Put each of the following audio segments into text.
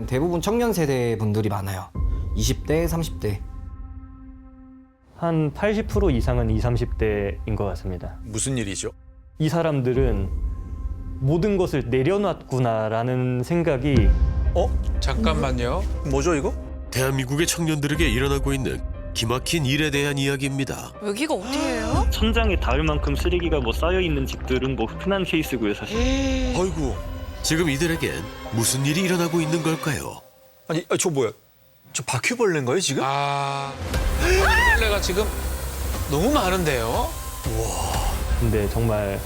대부분 청년 세대 분들이 많아요. 20대, 30대. 한 80% 이상은 20, 30대인 것 같습니다. 무슨 일이죠? 이 사람들은 모든 것을 내려놨구나라는 생각이 잠깐만요. 뭐죠 이거? 대한민국의 청년들에게 일어나고 있는 기막힌 일에 대한 이야기입니다. 여기가 어디예요? 천장에 닿을 만큼 쓰레기가 쌓여 있는 집들은 흔한 케이스고요, 사실. 아이고. 지금 이들에겐 무슨 일이 일어나고 있는 걸까요? 아니 저 뭐야? 저 바퀴벌레인가요 지금? 벌레가 지금 너무 많은데요. 근데 정말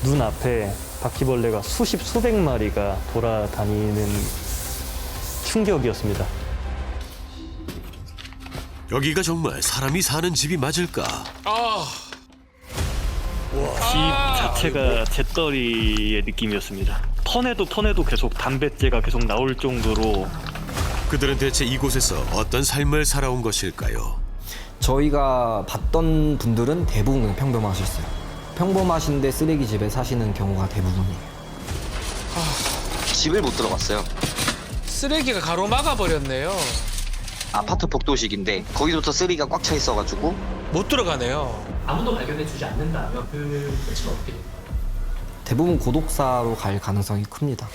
눈앞에 바퀴벌레가 수십, 수백 마리가 돌아다니는 충격이었습니다. 여기가 정말 사람이 사는 집이 맞을까? 집 자체가 잿더리의 느낌이었습니다. 턴해도 계속 담뱃재가 계속 나올 정도로. 그들은 대체 이곳에서 어떤 삶을 살아온 것일까요? 저희가 봤던 분들은 대부분 그냥 평범하셨어요. 평범하신데 쓰레기집에 사시는 경우가 대부분이에요. 집을 못 들어갔어요. 쓰레기가 가로막아 버렸네요. 아파트 복도식인데 거기부터 쓰레기가 꽉 차 있어가지고 못 들어가네요. 아무도 발견해주지 않는다면 그 끝은 어떻게 됩니까? 대부분 고독사로 갈 가능성이 큽니다.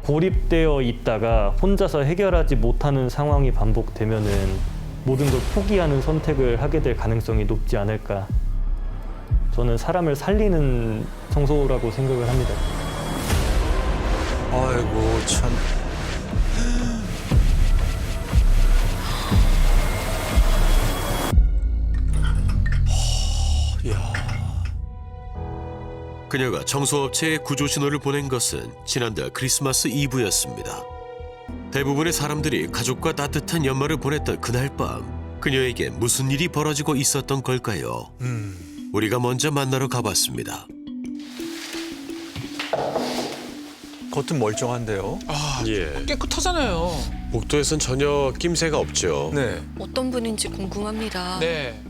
고립되어 있다가 혼자서 해결하지 못하는 상황이 반복되면은 모든 걸 포기하는 선택을 하게 될 가능성이 높지 않을까. 저는 사람을 살리는 청소라고 생각을 합니다. 아이고 참. 이야. 그녀가 청소업체에 구조 신호를 보낸 것은 지난달 크리스마스 이브였습니다. 대부분의 사람들이 가족과 따뜻한 연말을 보냈던 그날 밤, 그녀에게 무슨 일이 벌어지고 있었던 걸까요? 우리가 먼저 만나러 가봤습니다. 겉은 멀쩡한데요. 예. 깨끗하잖아요. 복도에선 전혀 낌새가 없죠. 네. 어떤 분인지 궁금합니다. 네.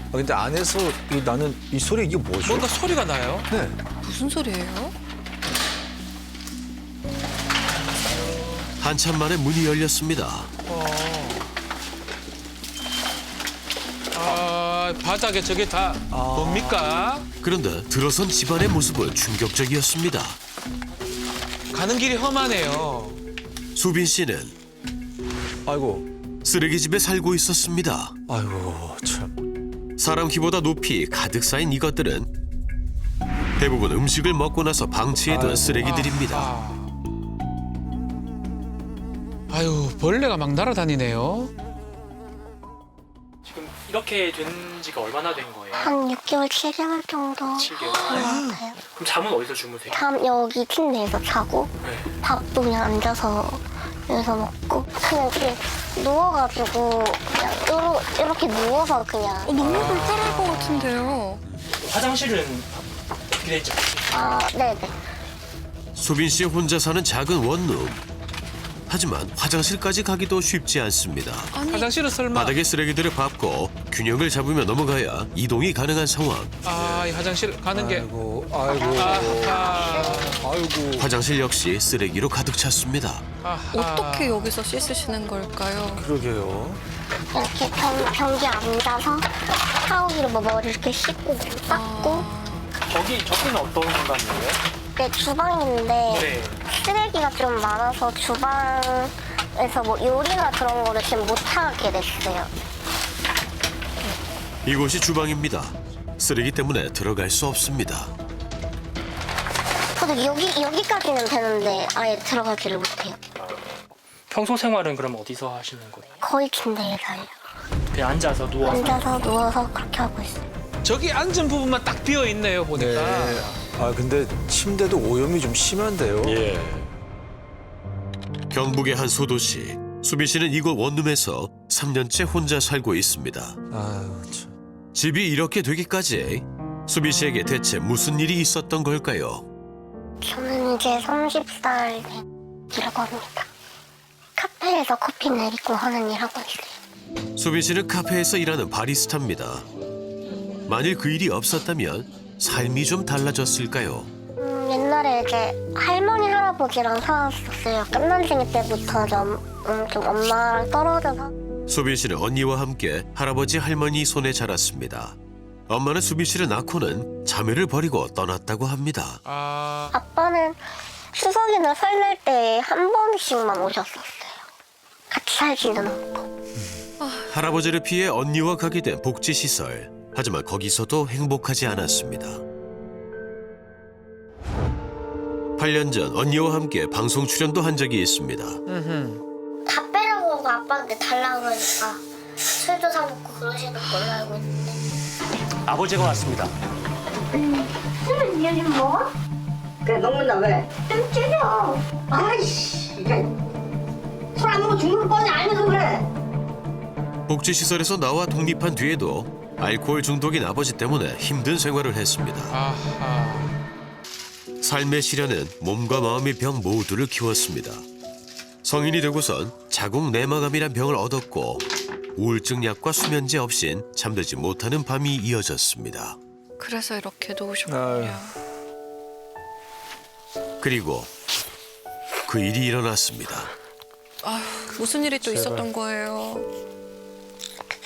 근데 안에서 나는 이 소리 이게 뭐죠? 뭔가 소리가 나요. 네. 무슨 소리예요? 한참 만에 문이 열렸습니다. 바닥에 저게 다 뭡니까? 그런데 들어선 집안의 모습은 충격적이었습니다. 가는 길이 험하네요. 수빈 씨는 아이고. 쓰레기집에 살고 있었습니다. 아이고 참. 사람 키보다 높이 가득 쌓인 이것들은 대부분 음식을 먹고 나서 방치해둔 쓰레기들입니다. 아유, 벌레가 막 날아다니네요. 지금 이렇게 된 지가 얼마나 된 거예요? 한 6개월, 7개월 정도 7개월. 된 것 같아요. 그럼 잠은 어디서 주무세요? 잠 여기 침대에서 자고 네. 밥도 그냥 앉아서 여기서 먹고 그냥 이렇게 누워가지고 그냥 이렇게 누워서 그냥 너무 불편할 것 같은데요. 화장실은 어떻게 돼 있죠? 네네. 수빈 씨 혼자 사는 작은 원룸. 하지만 화장실까지 가기도 쉽지 않습니다. 아니, 화장실은 설마. 바닥에 쓰레기들을 밟고 균형을 잡으며 넘어가야 이동이 가능한 상황. 이 화장실 가는 게. 아이고. 아이고. 화장실 역시 쓰레기로 가득 찼습니다. 어떻게 여기서 씻으시는 걸까요? 그러게요. 이렇게 변기에 앉아서 타올로 뭐 머리 이렇게 씻고 닦고 저기는 어떤 공간이에요? 네, 주방인데 네. 쓰레기가 좀 많아서 주방에서 뭐 요리나 그런 거를 지금 못 하게 됐어요. 이곳이 주방입니다. 쓰레기 때문에 들어갈 수 없습니다. 저도 여기까지는 되는데 아예 들어가지를 못해요. 평소 생활은 그럼 어디서 하시는 거예요? 거의 침대에 자요. 그냥 앉아서 누워서? 앉아서 누워서 그렇게 하고 있어요. 저기 앉은 부분만 딱 비어 있네요, 보니까. 네. 근데 침대도 오염이 좀 심한데요. 예. 경북의 한 소도시. 수빈 씨는 이곳 원룸에서 3년째 혼자 살고 있습니다. 아유 참. 집이 이렇게 되기까지 수빈 씨에게 대체 무슨 일이 있었던 걸까요? 저는 이제 30살 이라고 합니다. 카페에서 커피 내리고 하는 일 하고 있어요. 수빈 씨는 카페에서 일하는 바리스타입니다. 만일 그 일이 없었다면 삶이 좀 달라졌을까요? 옛날에 이제 할머니 할아버지랑 살았었어요. 끝난쟁이 때부터 좀 엄마랑 떨어져서. 수빈 씨는 언니와 함께 할아버지 할머니 손에 자랐습니다. 엄마는 수빈 씨를 낳고는 자매를 버리고 떠났다고 합니다. 아빠는 추석이나 설날 때 한 번씩만 오셨었어요. 같이 살지는 않고. 할아버지를 피해 언니와 가게 된 복지시설. 하지만 거기서도 행복하지 않았습니다. 8년 전 언니와 함께 방송 출연도 한 적이 있습니다. 다 빼라고 하고 아빠한테 달라고 그러니까 술도 사먹고 그러시는 걸로 알고 있는데. 아버지가 왔습니다. 술은 이제 좀 먹어? 그래 먹는다 왜? 좀 줄여. 아이씨 이게 술 안 먹으면 죽는 뻔히 알면서 그래. 복지시설에서 나와 독립한 뒤에도 알코올 중독인 아버지 때문에 힘든 생활을 했습니다. 삶의 시련은 몸과 마음의 병 모두를 키웠습니다. 성인이 되고선 자궁 내막암이란 병을 얻었고 우울증 약과 수면제 없인 잠들지 못하는 밤이 이어졌습니다. 그래서 이렇게 놓으셨군요. 그리고 그 일이 일어났습니다. 아휴, 무슨 일이 또 있었던 거예요?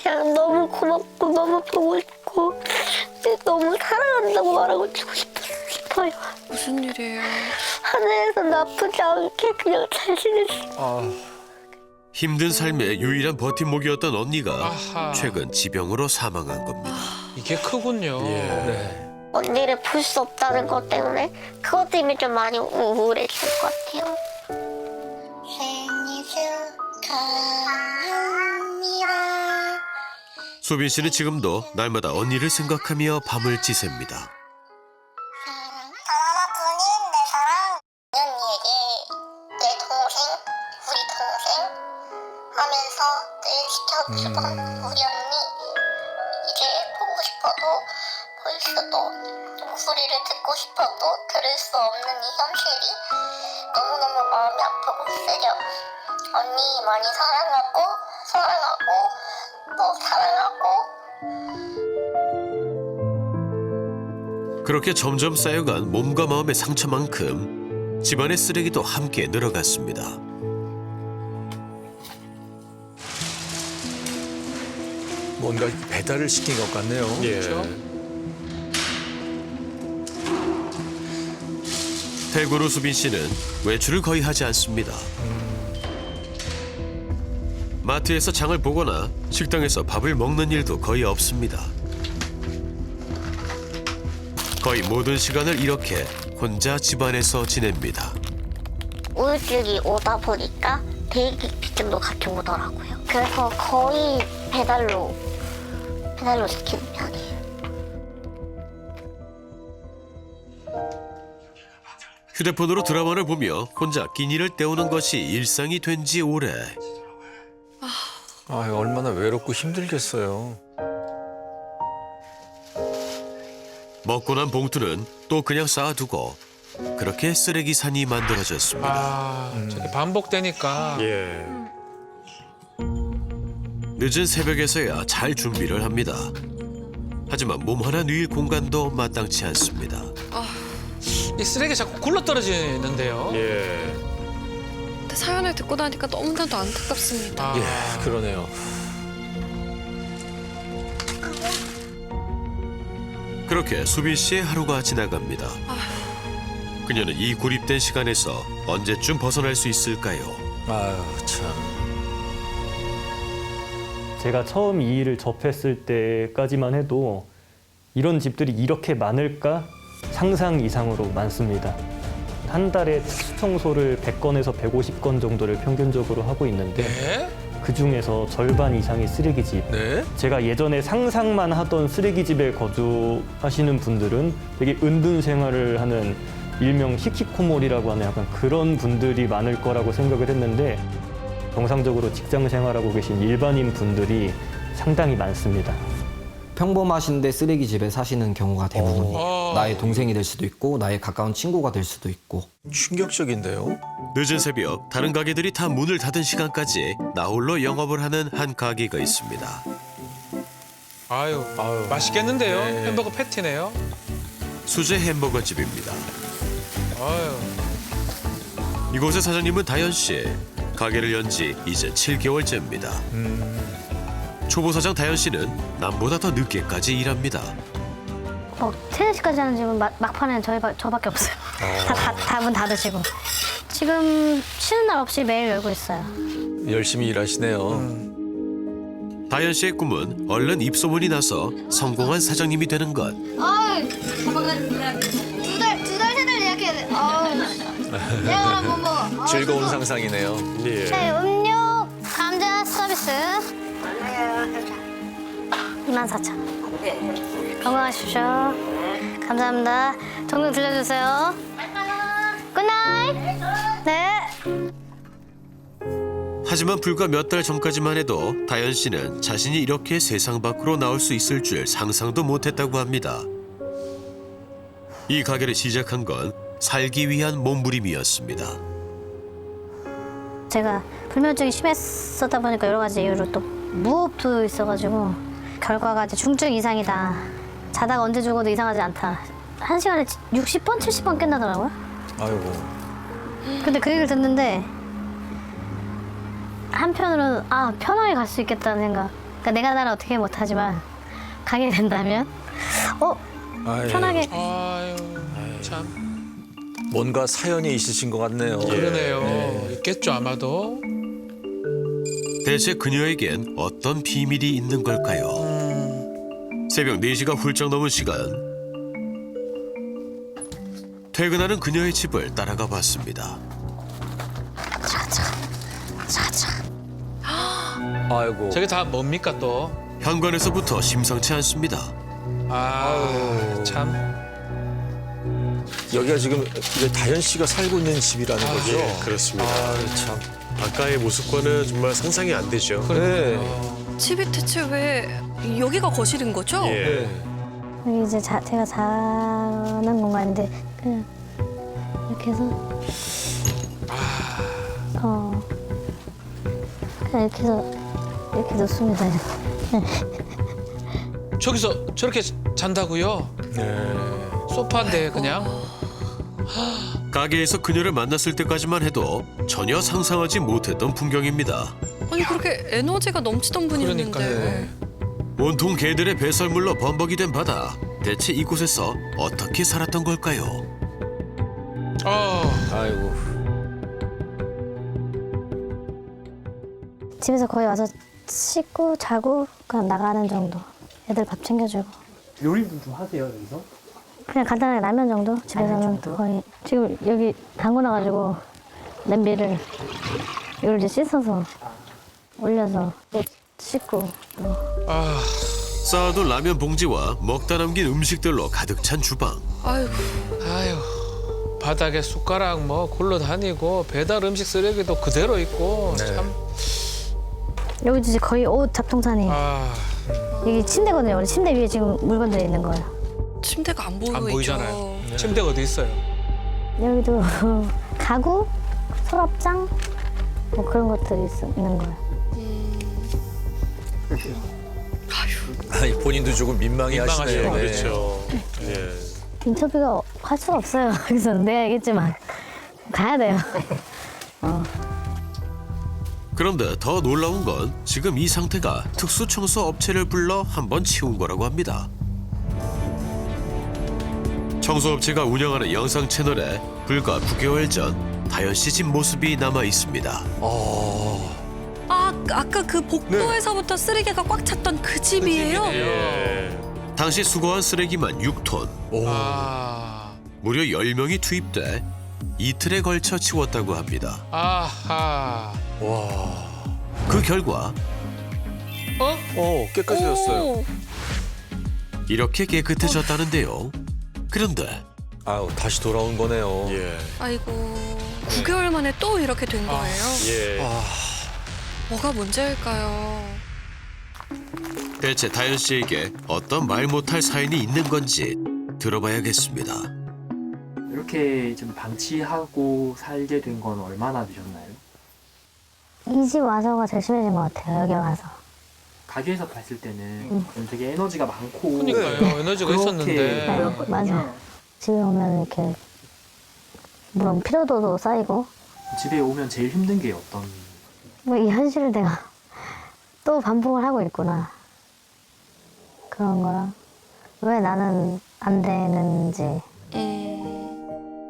그냥 너무 고맙고 너무 보고 싶고 너무 사랑한다고 말하고 싶어요. 무슨 일이에요? 하늘에서 나쁘지 않게 그냥 잘 지냈어요. 힘든 삶의 유일한 버팀목이었던 언니가 아하. 최근 지병으로 사망한 겁니다. 이게 크군요. 언니를 볼 수 없다는 것 때문에 그것 때문에 좀 많이 우울해진 것 같아요. 생일 축하합니다. 수빈 씨는 지금도 날마다 언니를 생각하며 밤을 지새입니다. 하나뿐인 내 사랑 언니에게 내 동생, 우리 동생 하면서 늘 지켜주던 우리 언니 이제 보고 싶어도 볼 수도 목소리를 듣고 싶어도 들을 수 없는 이 현실이 너무너무 마음이 아프고 쓰려. 언니 많이 사랑하고 또 사랑하고. 그렇게 점점 쌓여간 몸과 마음의 상처만큼 집안의 쓰레기도 함께 늘어갔습니다. 뭔가 배달을 시킨 것 같네요. 그렇죠? 퇴근 후 수빈 씨는 외출을 거의 하지 않습니다. 마트에서 장을 보거나 식당에서 밥을 먹는 일도 거의 없습니다. 거의 모든 시간을 이렇게 혼자 집안에서 지냅니다. 우울증이 오다 보니까 대기 비tim도 같이 오더라고요. 그래서 거의 배달로 시키는 편이에요. 휴대폰으로 드라마를 보며 혼자 끼니를 때우는 것이 일상이 된 지 오래. 얼마나 외롭고 힘들겠어요. 먹고 난 봉투는 또 그냥 쌓아두고 그렇게 쓰레기 산이 만들어졌습니다. 저게 반복되니까. 예. 늦은 새벽에서야 잘 준비를 합니다. 하지만 몸 하나 누일 공간도 마땅치 않습니다. 이 쓰레기 자꾸 굴러 떨어지는데요. 예. 근데 사연을 듣고 나니까 너무나도 안타깝습니다. 예, 그러네요. 그렇게 수빈 씨의 하루가 지나갑니다. 그녀는 이 고립된 시간에서 언제쯤 벗어날 수 있을까요? 아유 참. 제가 처음 이 일을 접했을 때까지만 해도 이런 집들이 이렇게 많을까 상상 이상으로 많습니다. 한 달에 특수청소를 100건에서 150건 정도를 평균적으로 하고 있는데 네? 그중에서 절반 이상이 쓰레기집. 네? 제가 예전에 상상만 하던 쓰레기집에 거주하시는 분들은 되게 은둔 생활을 하는 일명 히키코모리라고 하는 약간 그런 분들이 많을 거라고 생각을 했는데 정상적으로 직장 생활하고 계신 일반인 분들이 상당히 많습니다. 평범하신데 쓰레기집에 사시는 경우가 대부분이에요. 나의 동생이 될 수도 있고 나의 가까운 친구가 될 수도 있고. 충격적인데요. 늦은 새벽 다른 가게들이 다 문을 닫은 시간까지 나홀로 영업을 하는 한 가게가 있습니다. 아유, 맛있겠는데요? 네. 햄버거 패티네요. 수제 햄버거 집입니다. 아유. 이곳의 사장님은 다현 씨. 가게를 연 지 이제 7개월째입니다. 초보 사장 다현 씨는 남보다 더 늦게까지 일합니다. 3시까지 하는 집은 막판에는 저밖에 없어요. 다 문 닫으시고. 지금 쉬는 날 없이 매일 열고 있어요. 열심히 일하시네요. 다현 씨의 꿈은 얼른 입소문이 나서 성공한 사장님이 되는 것. 두달 예약해야 돼. 내가 뭐 먹어. 즐거운 상상이네요. 예. 네, 음료, 감자 서비스. 24,000원. 건강하십시오. 감사합니다. 종종 들려주세요. 굿나잇. 네. 하지만 불과 몇 달 전까지만 해도 다현 씨는 자신이 이렇게 세상 밖으로 나올 수 있을 줄 상상도 못했다고 합니다. 이 가게를 시작한 건 살기 위한 몸부림이었습니다. 제가 불면증이 심했었다 보니까 여러 가지 이유로 또 무호흡도 있어가지고 결과가 이제 중증 이상이다. 자다가 언제 죽어도 이상하지 않다. 1시간에 60번, 70번 깬다더라고요. 아이고. 근데 그 얘기를 듣는데 한편으로는 편하게 갈 수 있겠다는 생각. 그러니까 내가 나를 어떻게 못하지만 가게 된다면 아유. 편하게. 아유 참 뭔가 사연이 있으신 것 같네요. 그러네요. 있겠죠 아마도. 대체 그녀에겐 어떤 비밀이 있는 걸까요? 새벽 4시가 훌쩍 넘은 시간. 퇴근하는 그녀의 집을 따라가 봤습니다. 아이고. 저게 다 뭡니까 또? 현관에서부터 심상치 않습니다. 참. 여기가 지금 이제 다현 씨가 살고 있는 집이라는 거죠? 예, 그렇습니다. 참. 아까의 모습과는 정말 상상이 안 되죠. 네. 집이 대체 왜 여기가 거실인 거죠? 예. 여기 이제 제가 자는 공간인데 그냥 이렇게 해서 그냥 이렇게 해서 이렇게 놓습니다. 저기서 저렇게 잔다고요? 네. 소파인데 그냥? 가게에서 그녀를 만났을 때까지만 해도 전혀 상상하지 못했던 풍경입니다. 아니 그렇게 에너지가 넘치던 분이었는데. 그러니까요. 온통 개들의 배설물로 범벅이 된 바다. 대체 이곳에서 어떻게 살았던 걸까요? 아이고. 집에서 거의 와서 씻고 자고 그냥 나가는 정도. 애들 밥 챙겨주고. 요리도 좀 하세요 여기서? 그냥 간단하게 라면 정도? 집에서는 거의. 지금 여기 담궈놔가지고 냄비를 이걸 이제 씻어서 올려서 또 씻고. 쌓아둔 라면 봉지와 먹다 남긴 음식들로 가득 찬 주방. 아유 바닥에 숟가락 뭐 굴러다니고 배달 음식 쓰레기도 그대로 있고 참. 여기 이제 거의 옷 잡동사니. 이게 침대거든요. 우리 침대 위에 지금 물건들이 있는 거예요. 침대가 안 보이죠. 안 보이잖아요. 침대가 어디 있어요? 여기도 가구, 서랍장 뭐 그런 것들이 있는 거예요. 아니, 본인도 조금 민망해하시네요. 민망하죠. 그렇죠. 예. 인터뷰가 할 수가 없어요. 그래서 내가 얘기했지만 가야 돼요. 그런데 더 놀라운 건 지금 이 상태가 특수청소 업체를 불러 한번 치운 거라고 합니다. 청소업체가 운영하는 영상 채널에 불과 9개월 전 다현 씨 집 모습이 남아 있습니다. 아까 그 복도에서부터 쓰레기가 꽉 찼던 그 집이에요? 예. 당시 수거한 쓰레기만 6톤. 무려 10명이 투입돼 이틀에 걸쳐 치웠다고 합니다. 아하. 그 결과 깨끗해졌어요. 오, 이렇게 깨끗해졌다는데요. 그런데 아유, 다시 돌아온 거네요. 예. 아이고 9개월 만에 또 이렇게 된 거예요? 예. 뭐가 문제일까요? 대체 다현 씨에게 어떤 말 못할 사연이 있는 건지 들어봐야겠습니다. 이렇게 좀 방치하고 살게 된 건 얼마나 되셨나요? 이 집 와서가 제일 심해진 것 같아요. 여기 와서. 가게에서 봤을 때는 되게 에너지가 많고 그러니까요. 에너지가 그렇게 있었는데. 맞아. 집에 오면 이렇게 물론 피로도도 쌓이고 집에 오면 제일 힘든 게 어떤? 뭐 이 현실을 내가 또 반복을 하고 있구나 그런 거랑 왜 나는 안 되는지.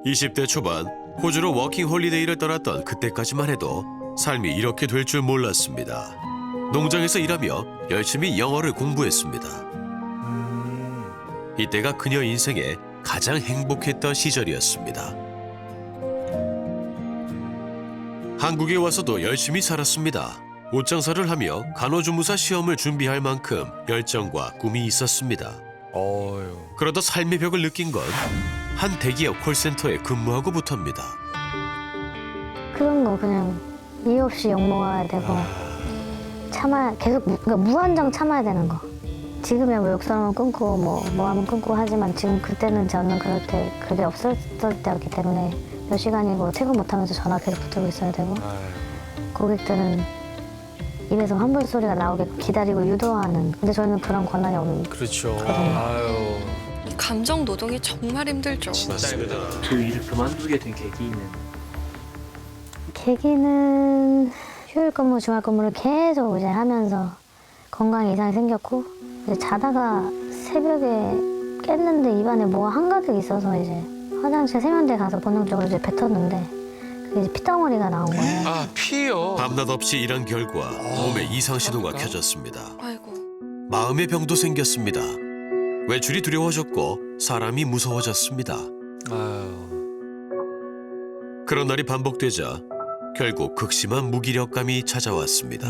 20대 초반 호주로 워킹 홀리데이를 떠났던 그때까지만 해도 삶이 이렇게 될 줄 몰랐습니다. 농장에서 일하며 열심히 영어를 공부했습니다. 이때가 그녀 인생에 가장 행복했던 시절이었습니다. 한국에 와서도 열심히 살았습니다. 옷장사를 하며 간호조무사 시험을 준비할 만큼 열정과 꿈이 있었습니다. 어휴. 그러다 삶의 벽을 느낀 건 한 대기업 콜센터에 근무하고부터입니다. 그런 거 그냥 이유 없이 욕먹어야 되고 참아 계속 그러니까 무한정 참아야 되는 거. 지금이야 뭐 욕설하면 끊고 뭐 하면 끊고 하지만 지금 그때는 저는 그게 없었을 때였기 때문에 몇 시간이고 퇴근 못하면서 전화 계속 붙들고 있어야 되고 고객들은 입에서 환불 소리가 나오게 기다리고 유도하는. 근데 저희는 그런 권한이 없는. 그렇죠. 아유. 감정 노동이 정말 힘들죠. 맞습니다. 그 일을 그만두게 된 계기는 휴일 근무, 주말 근무를 계속 이제 하면서 건강에 이상이 생겼고 이제 자다가 새벽에 깼는데 입안에 뭐가 한가득 있어서 이제 화장실 세면대 가서 본능적으로 이제 뱉었는데 그게 이제 피덩어리가 나온 거예요. 아, 피요. 밤낮 없이 일한 결과 몸에 이상 신호가 켜졌습니다. 아이고. 마음의 병도 생겼습니다. 외출이 두려워졌고 사람이 무서워졌습니다. 아유. 그런 날이 반복되자 결국 극심한 무기력감이 찾아왔습니다.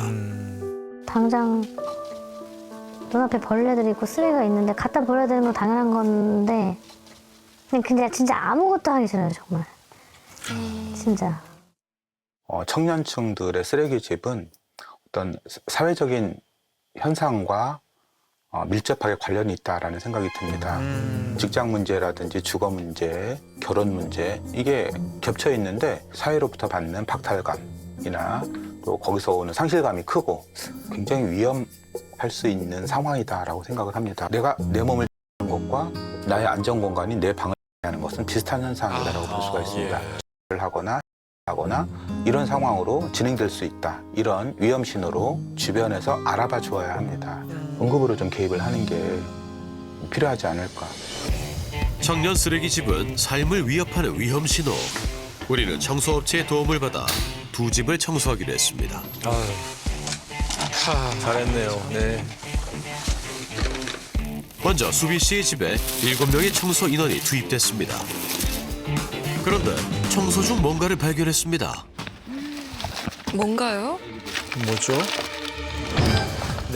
당장 눈앞에 벌레들이 있고 쓰레기가 있는데 갖다 버려야 되는 건 당연한 건데 근데 진짜 아무것도 하기 싫어요 정말. 진짜. 청년층들의 쓰레기집은 어떤 사회적인 현상과 밀접하게 관련이 있다라는 생각이 듭니다. 직장 문제라든지 주거 문제, 결혼 문제 이게 겹쳐 있는데 사회로부터 받는 박탈감이나 또 거기서 오는 상실감이 크고 굉장히 위험할 수 있는 상황이다라고 생각을 합니다. 내가 내 몸을 하는 것과 나의 안전 공간이 내 방을 하는 것은 비슷한 현상이라고 볼 수가 있습니다. 하거나 이런 상황으로 진행될 수 있다. 이런 위험 신호로 주변에서 알아봐 주어야 합니다. 응급으로 좀 개입을 하는 게 필요하지 않을까. 청년 쓰레기집은 삶을 위협하는 위험 신호. 우리는 청소업체의 도움을 받아 두 집을 청소하기로 했습니다. 아유. 잘했네요. 네. 먼저 수빈 씨의 집에 7명의 청소 인원이 투입됐습니다. 그런데 청소 중 뭔가를 발견했습니다. 뭔가요? 뭐죠?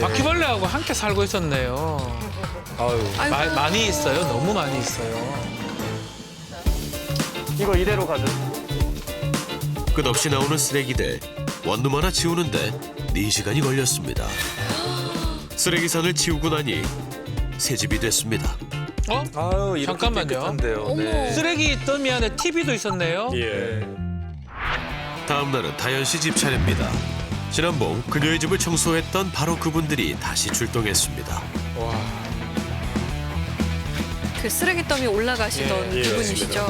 바퀴벌레하고 함께 살고 있었네요. 아유. 많이 있어요. 너무 많이 있어요. 이거 이대로 가죠. 끝없이 나오는 쓰레기들 원룸 하나 치우는데 4시간이 걸렸습니다. 쓰레기산을 치우고 나니 새 집이 됐습니다. 아유, 이렇게 잠깐만요. 깨끗한데요. 네. 쓰레기 더미 안에 TV도 있었네요. 예. 다음 날은 다현 씨 집 차례입니다. 지난 봄 그녀의 집을 청소했던 바로 그분들이 다시 출동했습니다. 와. 그 쓰레기 더미 올라가시던 예, 그분이시죠?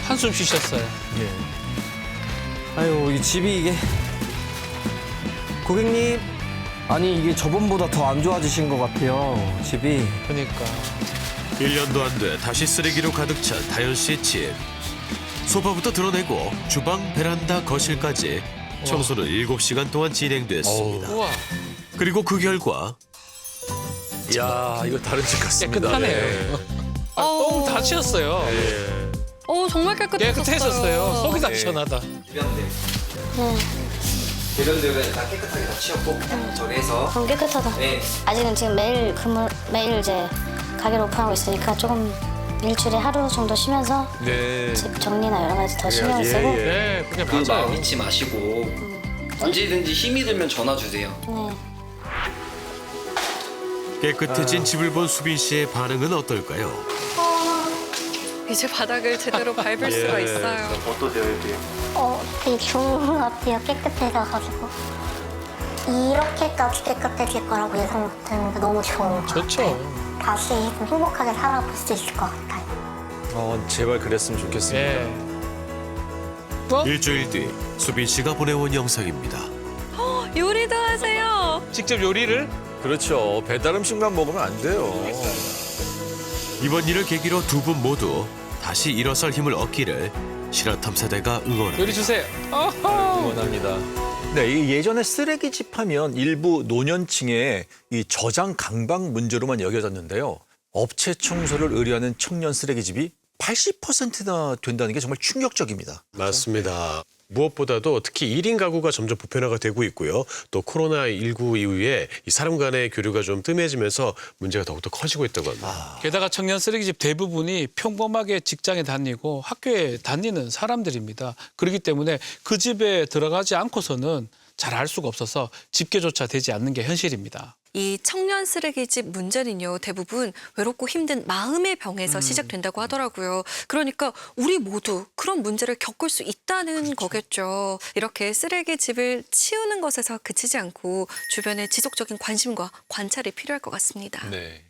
한숨 쉬셨어요. 예. 아유 이 집이 이게 고객님 아니 이게 저번보다 더 안 좋아지신 것 같아요 집이. 그러니까. 1년도 안 돼 다시 쓰레기로 가득 찬 다현 씨의 집. 소파부터 드러내고 주방, 베란다, 거실까지 청소는 7시간 동안 진행됐습니다. 우와. 그리고 그 결과 야, 이거 다른 집 같습니다. 깨끗하네요. 똥 다 치웠어요. 예. 정말 깨끗했었어요. 깨끗했었어요. 속이 다 네. 시원하다. 대변들은 다 깨끗하게 다 치웠고 저기에서 그럼 깨끗하다. 네. 아직은 지금 매일 이제 가게를 오픈하고 있으니까 조금 일주일에 하루 정도 쉬면서 네. 집 정리나 여러 가지 더 신경을 예, 쓰고. 예. 네, 그게 그 맞아요. 마음 잊지 마시고 언제든지 힘이 들면 전화 주세요. 깨끗해진 집을 본 수빈 씨의 반응은 어떨까요? 이제 바닥을 제대로 밟을 수가 있어요. 되게 좋은 것 같아요. 깨끗해져가지고. 이렇게까지 깨끗해질 거라고 예상 못했는데 너무 좋은 것 같아요. 좋죠. 다시 좀 행복하게 살아볼 수 있을 것 같아요. 제발 그랬으면 좋겠습니다. 예. 일주일 뒤 수빈 씨가 보내온 영상입니다. 요리도 하세요. 직접 요리를? 그렇죠. 배달 음식만 먹으면 안 돼요. 이번 일을 계기로 두 분 모두 다시 일어설 힘을 얻기를 실화탐사대가 응원합니다. 요리 주세요. 응원합니다. 네, 이 예전에 쓰레기집 하면 일부 노년층의 이 저장 강박 문제로만 여겨졌는데요. 업체 청소를 의뢰하는 청년 쓰레기집이 80%나 된다는 게 정말 충격적입니다. 맞습니다. 무엇보다도 특히 1인 가구가 점점 보편화가 되고 있고요. 또 코로나19 이후에 이 사람 간의 교류가 좀 뜸해지면서 문제가 더욱더 커지고 있다고 합니다. 게다가 청년 쓰레기집 대부분이 평범하게 직장에 다니고 학교에 다니는 사람들입니다. 그렇기 때문에 그 집에 들어가지 않고서는 잘 알 수가 없어서 집계조차 되지 않는 게 현실입니다. 이 청년 쓰레기집 문제는요, 대부분 외롭고 힘든 마음의 병에서 시작된다고 하더라고요. 그러니까 우리 모두 그런 문제를 겪을 수 있다는 거겠죠. 이렇게 쓰레기집을 치우는 것에서 그치지 않고 주변에 지속적인 관심과 관찰이 필요할 것 같습니다. 네.